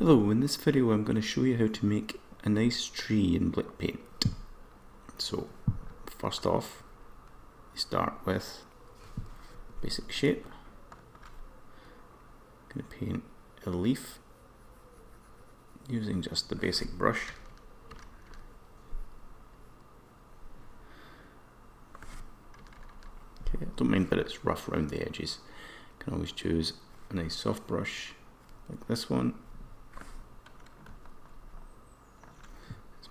Hello, in this video I'm going to show you how to make a nice tree in Blitpaint. So first off, you start with basic shape. I'm going to paint a leaf using just the basic brush. Okay, don't mind that it's rough around the edges. You can always choose a nice soft brush like this one.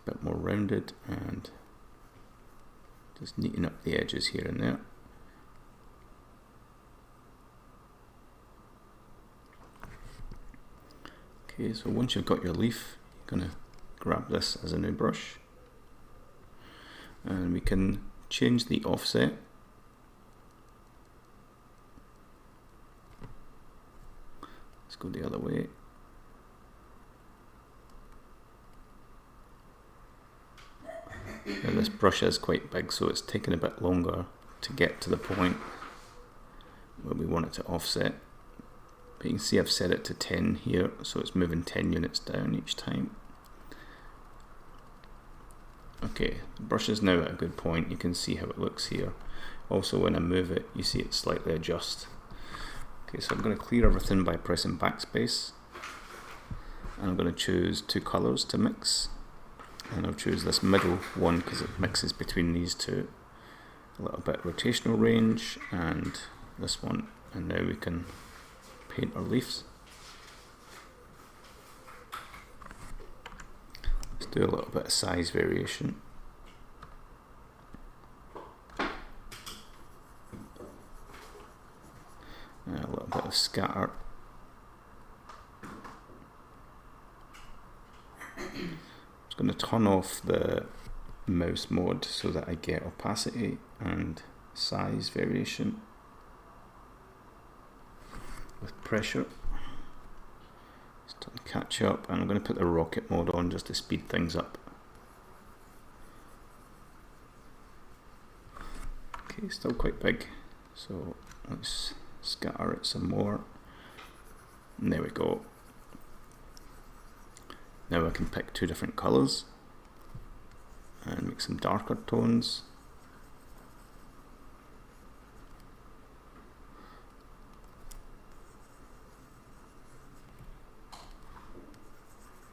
A bit more rounded and just neaten up the edges here and there. Okay, so once you've got your leaf, you're going to grab this as a new brush, and we can change the offset. Let's go the other way. Now this brush is quite big, so it's taken a bit longer to get to the point where we want it to offset. But you can see I've set it to 10 here, so it's moving 10 units down each time. Okay, the brush is now at a good point. You can see how it looks here. Also, when I move it, you see it slightly adjust. Okay, so I'm going to clear everything by pressing backspace. And I'm going to choose two colors to mix. And I'll choose this middle one because it mixes between these two. A little bit rotational range, and this one. And now we can paint our leaves. Let's do a little bit of size variation. And a little bit of scatter. I'm going to turn off the mouse mode so that I get opacity and size variation with pressure. Let's turn catch up, and I'm going to put the rocket mode on just to speed things up. Okay, still quite big, so let's scatter it some more. And there we go. Now I can pick two different colours and make some darker tones.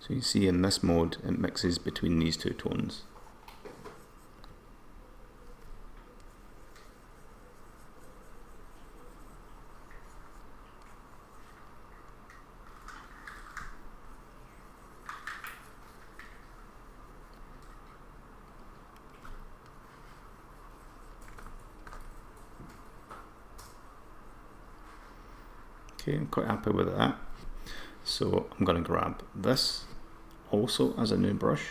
So you see in this mode it mixes between these two tones. Okay, I'm quite happy with that. So I'm going to grab this also as a new brush.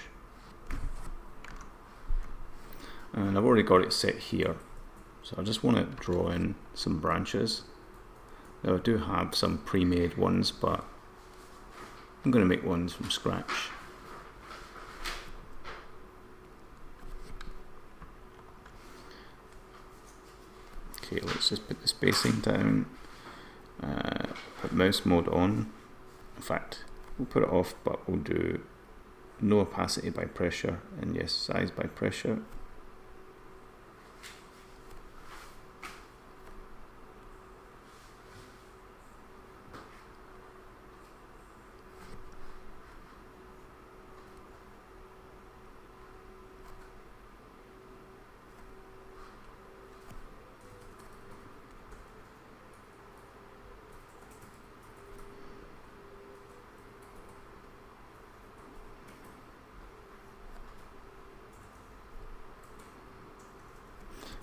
And I've already got it set here. So I just want to draw in some branches. Now I do have some pre-made ones, but I'm going to make ones from scratch. Okay, let's just put the spacing down. Put mouse mode on. In fact, we'll put it off, but we'll do no opacity by pressure, and yes, size by pressure.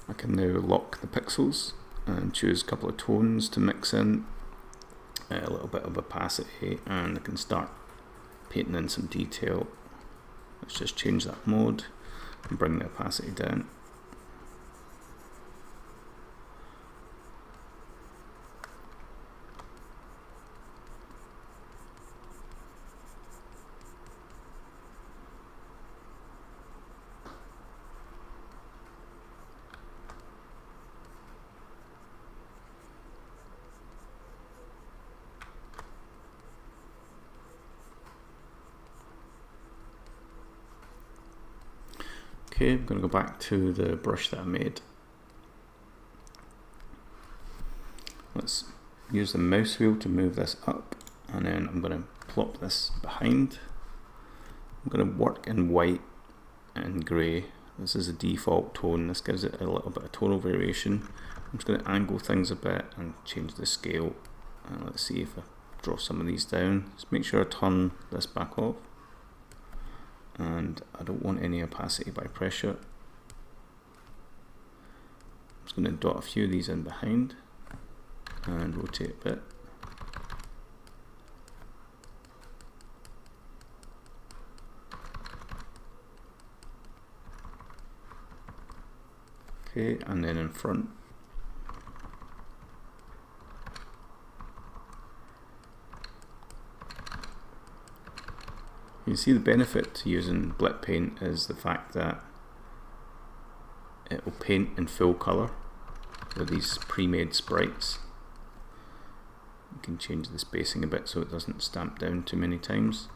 I can now lock the pixels and choose a couple of tones to mix in, a little bit of opacity, and I can start painting in some detail. Let's just change that mode and bring the opacity down. Okay, I'm going to go back to the brush that I made. Let's use the mouse wheel to move this up, and then I'm going to plop this behind. I'm going to work in white and grey. This is a default tone. This gives it a little bit of tonal variation. I'm just going to angle things a bit and change the scale. And let's see if I draw some of these down. Just make sure I turn this back off. And I don't want any opacity by pressure. I'm just going to dot a few of these in behind and rotate a bit. Okay, and then in front. You see the benefit to using Blitpaint is the fact that it will paint in full colour with these pre-made sprites. You can change the spacing a bit so it doesn't stamp down too many times.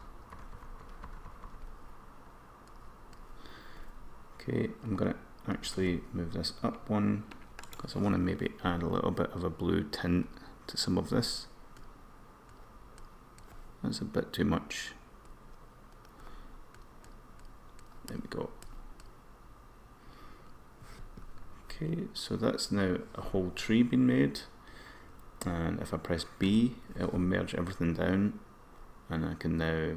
Okay, I'm going to actually move this up one because I want to maybe add a little bit of a blue tint to some of this. That's a bit too much. There we go. Okay, so that's now a whole tree being made, and if I press B it will merge everything down, and I can now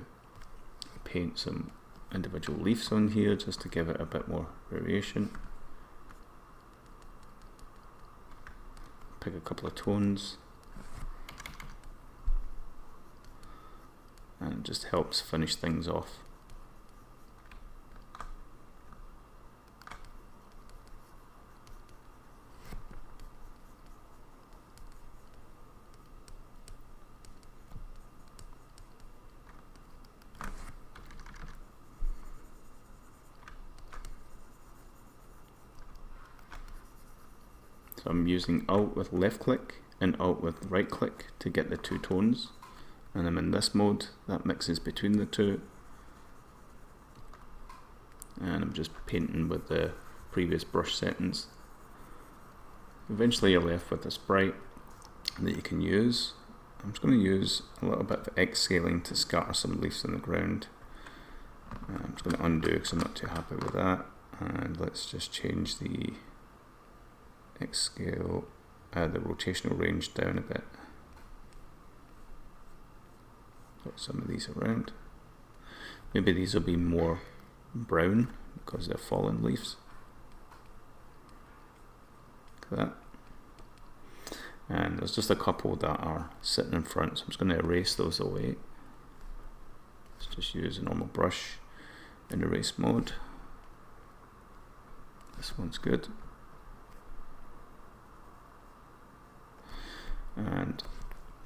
paint some individual leaves on here just to give it a bit more variation. Pick a couple of tones, and it just helps finish things off. So I'm using Alt with left click and Alt with right click to get the two tones, and I'm in this mode that mixes between the two, and I'm just painting with the previous brush settings. Eventually you're left with a sprite that you can use. I'm just going to use a little bit of X scaling to scatter some leaves on the ground. I'm just going to undo because I'm not too happy with that, and let's just change the X scale, the rotational range down a bit. Got some of these around. Maybe these will be more brown because they're fallen leaves. Look at that. And there's just a couple that are sitting in front, so I'm just going to erase those away. Let's just use a normal brush in erase mode. This one's good. And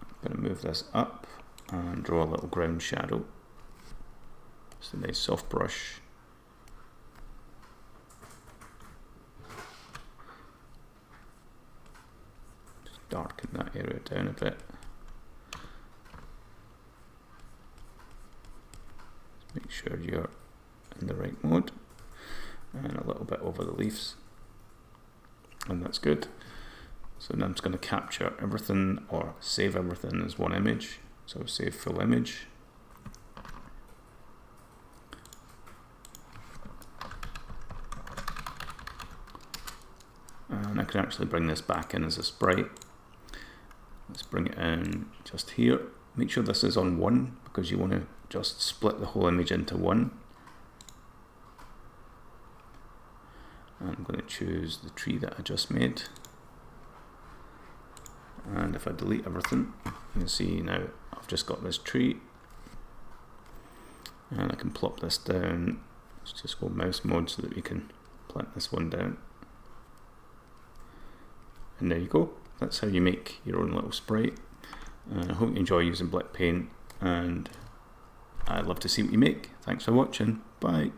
I'm going to move this up and draw a little ground shadow. Just a nice soft brush. Just darken that area down a bit. Just make sure you're in the right mode. And a little bit over the leaves. And that's good. So now I'm just going to capture everything or save everything as one image. So save full image. And I can actually bring this back in as a sprite. Let's bring it in just here. Make sure this is on 1 because you want to just split the whole image into 1. And I'm going to choose the tree that I just made. And if I delete everything, you can see now I've just got this tree, and I can plop this down. Let's just go mouse mode so that we can plant this one down. And there you go. That's how you make your own little sprite. I hope you enjoy using Blitpaint, and I'd love to see what you make. Thanks for watching. Bye.